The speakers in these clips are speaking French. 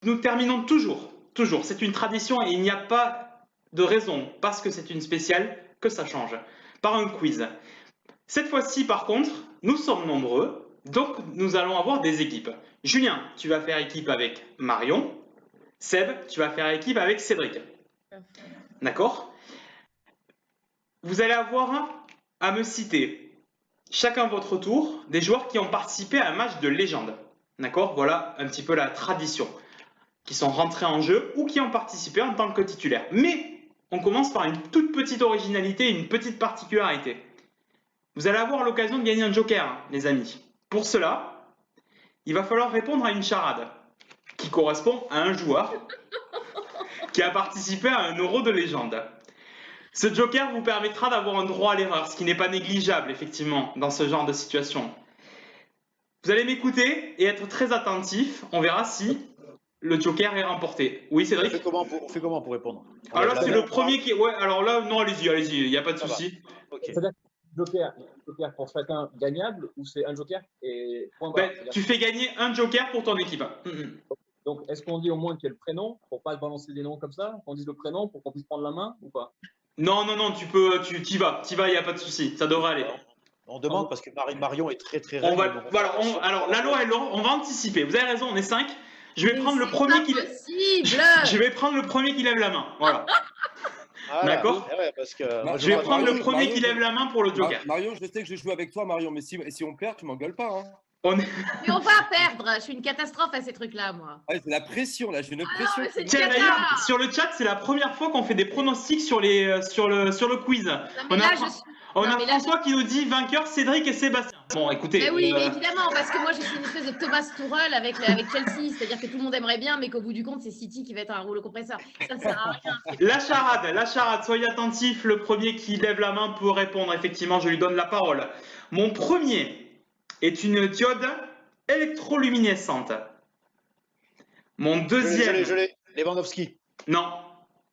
nous terminons toujours, c'est une tradition et il n'y a pas de raison, parce que c'est une spéciale, que ça change, par un quiz. Cette fois-ci, par contre, nous sommes nombreux, donc nous allons avoir des équipes. Julien, tu vas faire équipe avec Marion. Seb, tu vas faire équipe avec Cédric. D'accord? Vous allez avoir à me citer, chacun votre tour, des joueurs qui ont participé à un match de légende. D'accord? Voilà un petit peu la tradition. Qui sont rentrés en jeu ou qui ont participé en tant que titulaires. Mais on commence par une toute petite originalité, une petite particularité. Vous allez avoir l'occasion de gagner un joker, hein, les amis. Pour cela, il va falloir répondre à une charade qui correspond à un joueur qui a participé à un euro de légende. Ce joker vous permettra d'avoir un droit à l'erreur, ce qui n'est pas négligeable, effectivement, dans ce genre de situation. Vous allez m'écouter et être très attentif. On verra si le joker est remporté. Oui, Cédric? On fait comment pour répondre? Alors là, c'est le premier qui... Ouais, alors là, non, allez-y, il n'y a pas de souci. Okay. C'est-à-dire joker pour chacun gagnable ou c'est un joker et point barre? Tu fais gagner un joker pour ton équipe. Donc, est-ce qu'on dit au moins qu'il y a le prénom pour pas balancer des noms comme ça? Qu'on dise le prénom pour qu'on puisse prendre la main ou pas? Non, tu y vas, il n'y a pas de souci, ça devrait aller. On demande parce que Marion est très alors, la loi est longue, on va anticiper. Vous avez raison, on est 5. Je vais prendre le premier qui lève la main. Voilà. D'accord. Ouais, parce que je vais prendre le premier qui lève la main pour le joker. Marion, je sais que je joue avec toi, Marion, mais si on perd, tu m'engueules pas. Hein. Mais on va perdre. Je suis une catastrophe à ces trucs-là, moi. Ouais, c'est la pression, là. J'ai une pression. Tiens, d'ailleurs, sur le chat, c'est la première fois qu'on fait des pronostics sur le quiz. On a François qui nous dit vainqueur Cédric et Sébastien. Bon, écoutez. Mais oui, mais évidemment, parce que moi, je suis une espèce de Thomas Tuchel avec Chelsea. C'est-à-dire que tout le monde aimerait bien, mais qu'au bout du compte, c'est City qui va être un rouleau compresseur. Ça ne sert à rien. La charade, soyez attentifs. Le premier qui lève la main peut répondre. Effectivement, je lui donne la parole. Mon premier est une diode électroluminescente. Mon deuxième... Je l'ai. Lewandowski. Non.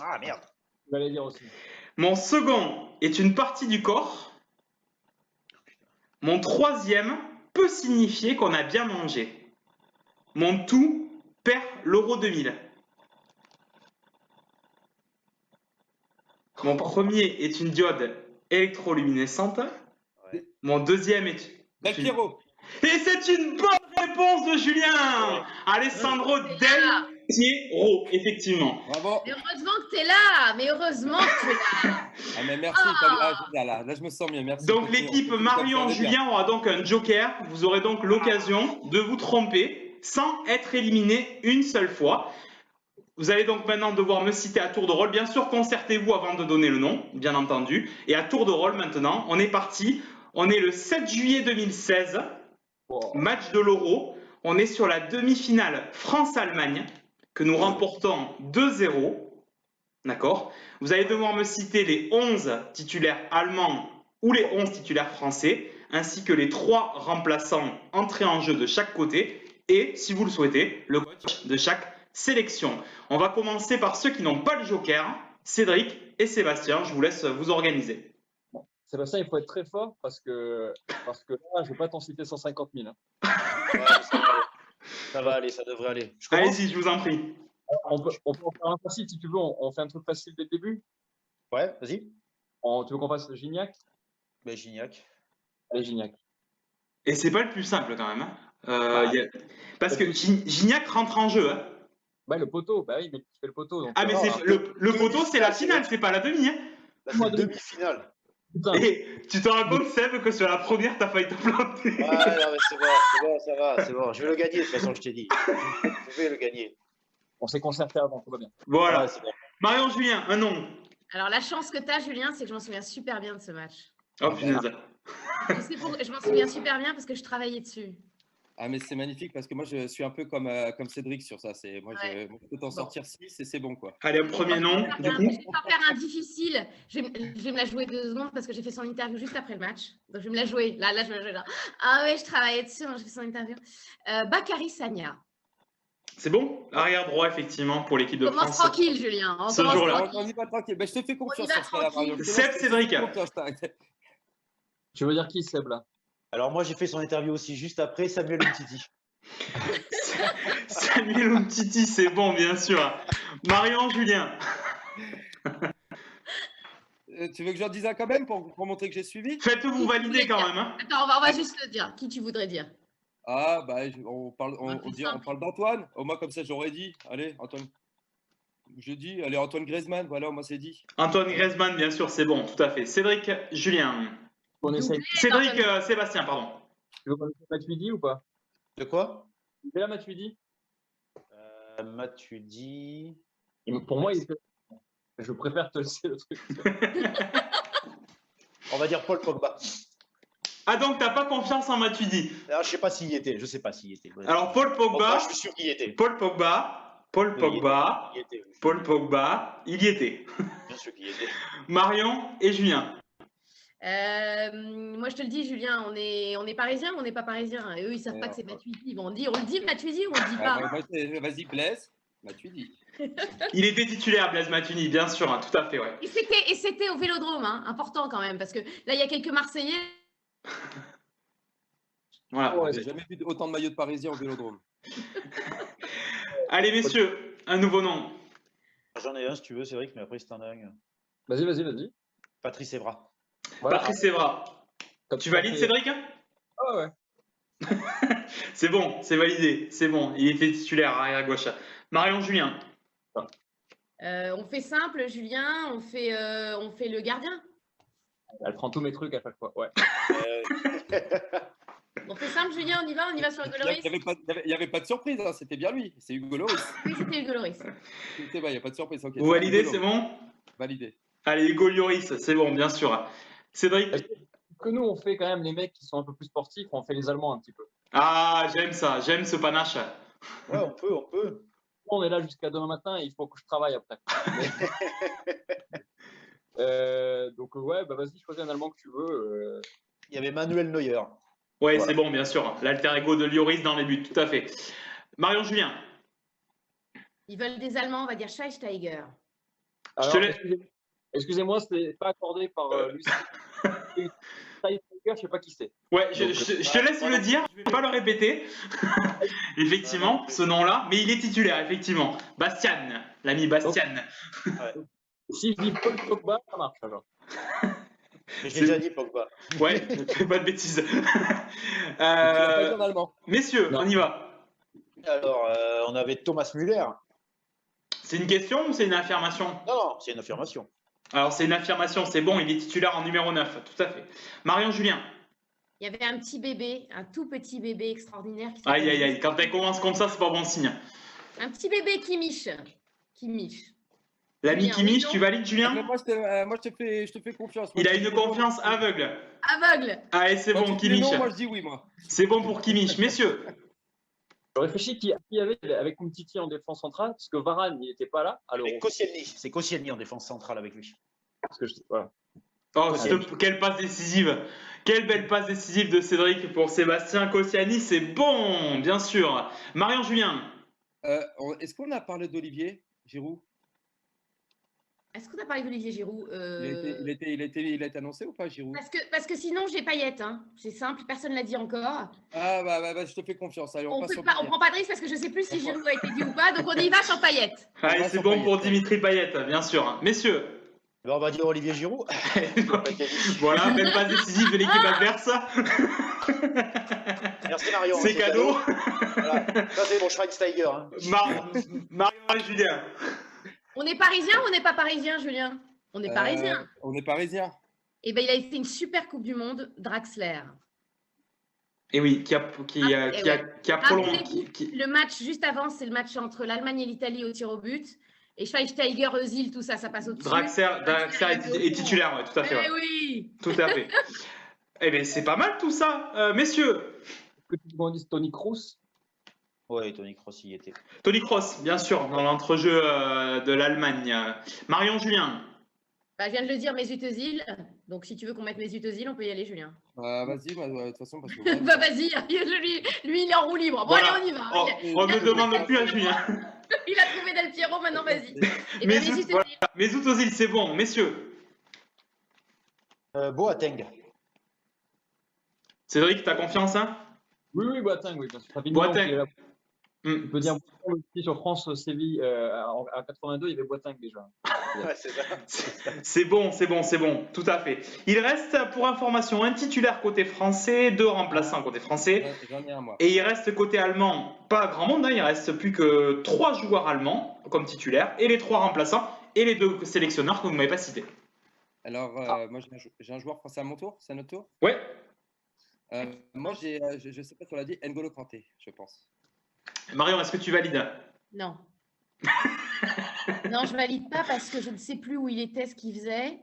Ah, merde. Je vais aller dire aussi. Mon second est une partie du corps. Mon troisième peut signifier qu'on a bien mangé. Mon tout perd l'euro 2000. Mon premier est une diode électroluminescente. Ouais. Mon deuxième est... Del Piero. Et c'est une bonne réponse de Julien. Alessandro Del Piero, effectivement. Bravo. Mais heureusement que tu es là. Mais heureusement que tu es là. Ah, mais merci. Là, je me sens mieux. Merci. Donc, l'équipe Marion-Julien aura donc un joker. Vous aurez donc l'occasion de vous tromper sans être éliminé une seule fois. Vous allez donc maintenant devoir me citer à tour de rôle. Bien sûr, concertez-vous avant de donner le nom, bien entendu. Et à tour de rôle maintenant, on est parti. On est le 7 juillet 2016, match de l'Euro. On est sur la demi-finale France-Allemagne que nous remportons 2-0. D'accord? Vous allez devoir me citer les 11 titulaires allemands ou les 11 titulaires français, ainsi que les 3 remplaçants entrés en jeu de chaque côté et, si vous le souhaitez, le coach de chaque sélection. On va commencer par ceux qui n'ont pas le joker, Cédric et Sébastien. Je vous laisse vous organiser. Sébastien, il faut être très fort parce que là, je ne vais pas t'en citer 150 000. Hein. Ouais, ça va aller, ça devrait aller. Allez-y, je vous en prie. On peut en faire un facile si tu veux. On fait un truc facile dès le début. Ouais, vas-y. Tu veux qu'on fasse Gignac? Ben, Gignac. Allez, Gignac. Et c'est pas le plus simple quand même. Hein. Parce que Gignac rentre en jeu. Hein. Bah, le poteau, bah oui, mais tu fais le poteau. Donc, mais le poteau, c'est la finale, c'est pas la demi. Hein. La demi-finale. Putain. Et tu te rends compte, Seb, que sur la première, t'as failli te planter. Ouais, non, mais c'est bon, ça va, c'est bon. Je vais le gagner, de toute façon, je t'ai dit. Je vais le gagner. On s'est concerté avant, tout va bien. Voilà. Ouais, c'est bon. Marion-Julien, un nom. Alors, la chance que tu as, Julien, c'est que je m'en souviens super bien de ce match. Oh, punaise. Je m'en souviens super bien parce que je travaillais dessus. Ah, mais c'est magnifique parce que moi, je suis un peu comme Cédric sur ça. Moi, je peux t'en sortir 6 et c'est bon, quoi. Allez, un premier nom, du coup. Je vais pas faire un difficile. Je vais me la jouer 2 secondes parce que j'ai fait son interview juste après le match. Donc, je vais me la jouer. Là, je vais la jouer. Ah oui, je travaillais dessus. J'ai fait son interview. Bakary Sagna. C'est bon? Arrière droit, effectivement, pour l'équipe de France. Commence tranquille, Julien. Ce jour-là. On y va tranquille. Ben, je te fais confiance sur ça, Marion. Seb, Cédric. Tu veux dire qui, Seb, là? Alors, moi, j'ai fait son interview aussi juste après Samuel Umtiti. Samuel Umtiti, c'est bon, bien sûr. Marion, Julien. Tu veux que j'en dise un quand même pour montrer que j'ai suivi? Faites-vous valider quand même. Hein. Attends, on va juste le dire. Qui tu voudrais dire? Ah, bah, on parle, Ouais, plus on simple. parle d'Antoine. Au moins, comme ça, j'aurais dit. Allez, Antoine. J'ai dit, allez, Antoine Griezmann. Voilà, au moins, c'est dit. Antoine Griezmann, bien sûr, c'est bon, tout à fait. Cédric, Julien. On essaye. Doublé Cédric, d'Antoine. Sébastien, pardon. Tu veux qu'on essaye Matuidi ou pas? De quoi? C'est là Matuidi? Matuidi. Pour moi, il était. Je préfère te laisser le truc. On va dire Paul Pogba. Ah, donc t'as pas confiance en Matuidi. Alors, je sais pas s'il y était. Je sais pas s'il y était. Alors, Paul Pogba, je suis sûr qu'il y était. Paul Pogba, Paul Oui, Pogba, il y était. Paul Pogba, il y était. Bien sûr qu'il y était. Marion et Julien. Moi, je te le dis, Julien, on est parisien ou on n'est pas parisien? Et eux, ils savent pas que c'est Matuidi. Ils vont dire, on le dit Matuidi ou on le dit Ah, pas? bah, vas-y, Blaise. Bah, tu dis. Il était titulaire, Blaise Matuidi, bien sûr, hein, tout à fait, ouais. Et c'était au Vélodrome, hein, important quand même, parce que là, il y a quelques Marseillais. Voilà. Ouais, J'ai jamais vu autant de maillots de Parisiens au Vélodrome. Allez, messieurs, un nouveau nom. J'en ai un si tu veux, Cédric, mais après, si t'en as un. Vas-y. Patrice Evra. Voilà. Patrice Evra. Comme Tu ça, valides, fait- Cédric? Ah ouais. C'est bon, c'est validé, c'est bon. Il était titulaire arrière gauche. Marion, Julien. On fait simple, Julien, on fait le gardien. Elle prend tous mes trucs à chaque fois. Ouais. On fait simple, Julien, on y va sur Hugo Lloris. Il n'y avait pas de surprise, hein, c'était bien lui. C'est Hugo Lloris. Oui, c'était Hugo Lloris. C'est bon, il n'y a pas de surprise. ok. Vous validez, Hugo c'est Lloris. bon? Validé. Allez, Hugo Lloris, c'est bon, bien sûr. Cédric. Est-ce que nous, on fait quand même les mecs qui sont un peu plus sportifs, on fait les Allemands un petit peu. Ah, j'aime ça, j'aime ce panache. Ouais, on peut. On est là jusqu'à demain matin et il faut que je travaille après. Donc ouais, bah vas-y, choisis un Allemand que tu veux. Il y avait Manuel Neuer. Ouais, Voilà. c'est bon, bien sûr. L'alter ego de Lloris dans les buts, tout à fait. Marion, Julien. Ils veulent des Allemands, on va dire Schweinsteiger. Alors, te laisse- excusez-moi, c'est pas accordé par Lucie. Je sais pas qui c'est. Ouais, je Donc, te laisse le dire, je vais pas le répéter. Effectivement, ce nom-là, mais il est titulaire, effectivement. Bastian, l'ami Bastian. Si je dis Paul Pogba, ça marche alors. Mais je l'ai déjà dit, Pogba. Ouais, fais pas de bêtises. Tu l'as pas dit en allemand. Messieurs, Non. on y va. Alors, on avait Thomas Müller. C'est une question ou c'est une affirmation? Non, c'est une affirmation. Alors, c'est une affirmation, c'est bon, il est titulaire en numéro 9, tout à fait. Marion, Julien. Il y avait un petit bébé, un tout petit bébé extraordinaire. Qui Aïe, s'appelle- aïe, aïe, quand elle commence comme ça, c'est pas bon signe. Un petit bébé qui miche. L'ami Julien, Kimmich, oui, tu non valides, Julien? Mais moi, je te fais confiance. Moi, Il a je dis une non, confiance moi, aveugle. Aveugle. Allez, c'est moi, bon, tu dis Kimmich. non, moi, je dis oui, moi. C'est bon pour Kimmich. Messieurs, Je réfléchis qui y avait avec Umtiti en défense centrale, parce que Varane il n'était pas là à l'Euro. Avec Koscielny. C'est Koscielny en défense centrale avec lui. Parce que voilà. oh, Koscielny. quelle passe décisive. Quelle belle passe décisive de Cédric pour Sébastien Koscielny, c'est bon, bien sûr. Marion, Julien. Est-ce qu'on a parlé d'Olivier Giroud? Est-ce qu'on a parlé d'Olivier Giroud? Il a été annoncé ou pas, Giroud? Parce que sinon, j'ai Payet. Hein. C'est simple, personne ne l'a dit encore. Ah, bah, je te fais confiance. Allez, on passe sur Payet. On prend pas de risque parce que je ne sais plus si Giroud a été dit ou pas. Donc on y va sur Payet. Allez, va c'est sur bon Payet, pour ouais. Dimitri Payet, bien sûr. Messieurs. Ben, on va dire Olivier Giroud. Voilà, belle passe décisive de l'équipe adverse. Merci Marion. C'est cadeau. Voilà. Ça, c'est mon Schweinsteiger. Hein. Marion et Julien. On est parisien ou on n'est pas parisien, Julien? On est parisien. On est parisien. Et ben il a fait une super Coupe du Monde, Draxler. Et oui, qui a prolongé. Rappelez-vous, le match juste avant, c'est le match entre l'Allemagne et l'Italie au tir au but. Et Schweinsteiger, Özil, tout ça, ça passe au-dessus. Draxler est titulaire, ouais, tout à fait. Eh Ouais. oui. Tout à fait. Eh bien, c'est pas mal tout ça. Messieurs, Est-ce que tu me dis Tony Kroos? Ouais, Tony Kroos y était. Tony Kroos, bien sûr, dans l'entrejeu de l'Allemagne. Marion, Julien. Bah, je viens de le dire, Mesut Özil. Donc si tu veux qu'on mette Mesut Özil, on peut y aller, Julien. Vas-y, de toute façon, parce que. Bah vas-y, lui, il est en roue libre. Bon, Voilà. allez, on y va. Oh, on ne demande plus à Julien. Il a trouvé Del Piero, maintenant vas-y. Et ben, Mesut, Mesut voilà. Özil. Mesut Özil, c'est bon. Messieurs, Boateng. Cédric, t'as confiance, hein? Oui, Boateng, oui, bien sûr. Ça fait une Boateng. minute qu'il est là. Tu peux dire aussi sur France-Séville à 82, il y avait Boiteng déjà. Ouais, c'est ça. C'est bon, tout à fait. Il reste, pour information, un titulaire côté français, 2 remplaçants côté français. J'en ai un, moi. Et il reste côté allemand, pas grand monde, hein, il reste plus que 3 joueurs allemands comme titulaires, et les 3 remplaçants, et les 2 sélectionneurs que vous ne m'avez pas cités. Alors, moi, j'ai un joueur français à mon tour, c'est à notre tour. Ouais, Moi, je ne sais pas si on l'a dit, N'Golo Kanté, je pense. Marion, est-ce que tu valides? Non. Non, je valide pas parce que je ne sais plus où il était, ce qu'il faisait.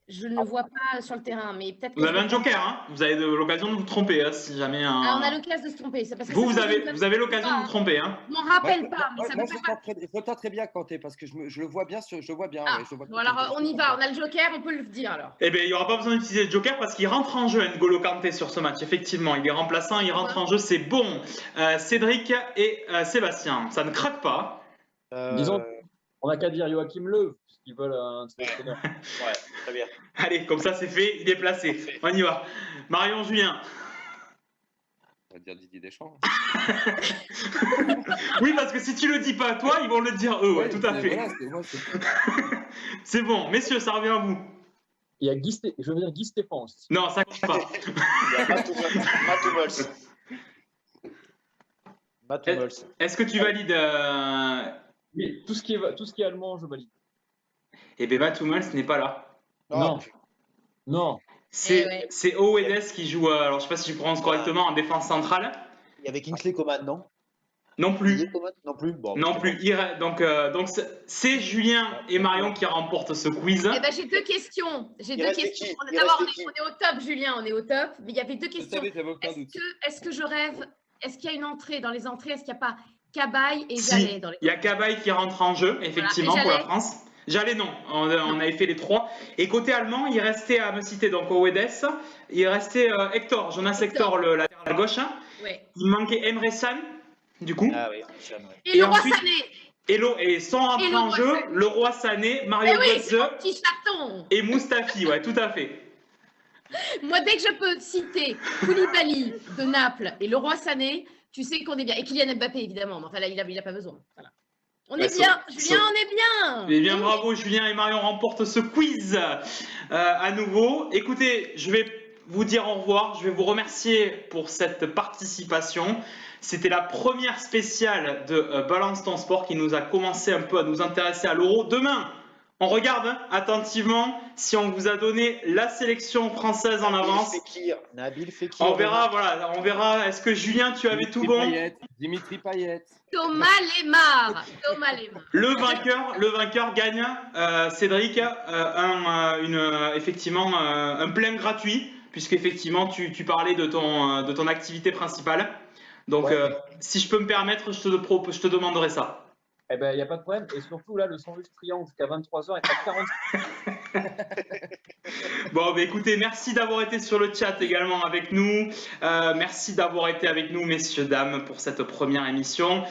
Je ne le vois pas sur le terrain, mais peut-être. Vous avez un joker, hein, vous avez l'occasion de vous tromper, hein, si jamais un... Ah, on a l'occasion de se tromper. C'est parce que Vous ça, avez l'occasion de vous tromper, hein. Je m'en rappelle pas, mais ça Moi, me fait pas. je le tente très bien, Kanté, parce que je le vois bien. Je le vois bien. Ah, ouais, je le vois bon, alors on y va, on a le joker, on peut le dire alors. Eh bien, il n'y aura pas besoin d'utiliser le joker parce qu'il rentre en jeu, N'Golo Kanté, sur ce match. Effectivement, il est remplaçant, il rentre en jeu, c'est bon. Cédric et Sébastien, ça ne craque pas. Disons, on n'a qu'à dire Joachim Löw, s'ils veulent un sélectionneur. Ouais, très bien. Allez, comme ça, c'est fait, il est placé. On y va. Marion, Julien. On va dire Didier Deschamps. Oui, parce que si tu le dis pas toi, ils vont le dire eux, ouais, tout à fait. Voilà, C'est bon, messieurs, ça revient à vous. Il y a je veux dire Guy Stéphane. Non, ça ne pas. Il y a Matt Hummels. Matt Hummels. Est-ce que tu valides Oui, tout ce qui est allemand, je valide. Eh bien, Matt Hummels n'est pas là. Non. Non. C'est Oedes qui joue, alors je sais pas si je prononce correctement, en défense centrale. Il y avait Kingsley Coman, non? Non plus. Non plus. Bon, Non plus. Donc c'est Julien et Marion qui remportent ce quiz. Eh ben, j'ai 2 questions. Il D'abord, reste qui on est au top, Julien, on est au top. Mais il y avait 2 questions. j'avais aucun doute. Est-ce que je rêve? Est-ce qu'il y a une entrée dans les entrées? Est-ce qu'il n'y a pas Cabaye et Si, Jallet dans les... il y a Cabaye qui rentre en jeu, effectivement, Voilà. Et pour la Jallet? France. Jallet, non. On avait fait les 3. Et côté allemand, il restait à me citer donc Oedes. Il restait Hector, Jonas Hector, le latéral gauche. Ouais. Il manquait Emre Can, du coup. Ah oui, Et le roi ensuite, Sané. et sont rentrés le en roi jeu Sané. le roi Sané, Mario Eh oui, Götze c'est mon petit chaton. et Mustafi, ouais, tout à fait. Moi, dès que je peux citer Koulibaly de Naples et le roi Sané, tu sais qu'on est bien. Et Kylian Mbappé, évidemment. Mais enfin, là, il n'a pas besoin. Voilà. On est bien, Julien, on est bien. Eh bien, bravo, Julien et Marion remportent ce quiz à nouveau. Écoutez, je vais vous dire au revoir. Je vais vous remercier pour cette participation. C'était la première spéciale de Balance ton sport qui nous a commencé un peu à nous intéresser à l'Euro. Demain, on regarde attentivement si on vous a donné la sélection française en avance. Nabil Fekir. On verra, voilà, on verra. Est-ce que Julien, tu avais tout bon? Dimitri Payet. Thomas Lemar. Le vainqueur gagne, Cédric, effectivement un plein gratuit, puisqu'effectivement tu parlais de ton activité principale. Donc, si je peux me permettre, je te demanderai ça. Eh ben, il n'y a pas de problème. Et surtout, là, le sandwich triangle jusqu'à 23h est à 40. Bon, bah, écoutez, merci d'avoir été sur le chat également avec nous. Merci d'avoir été avec nous, messieurs, dames, pour cette première émission.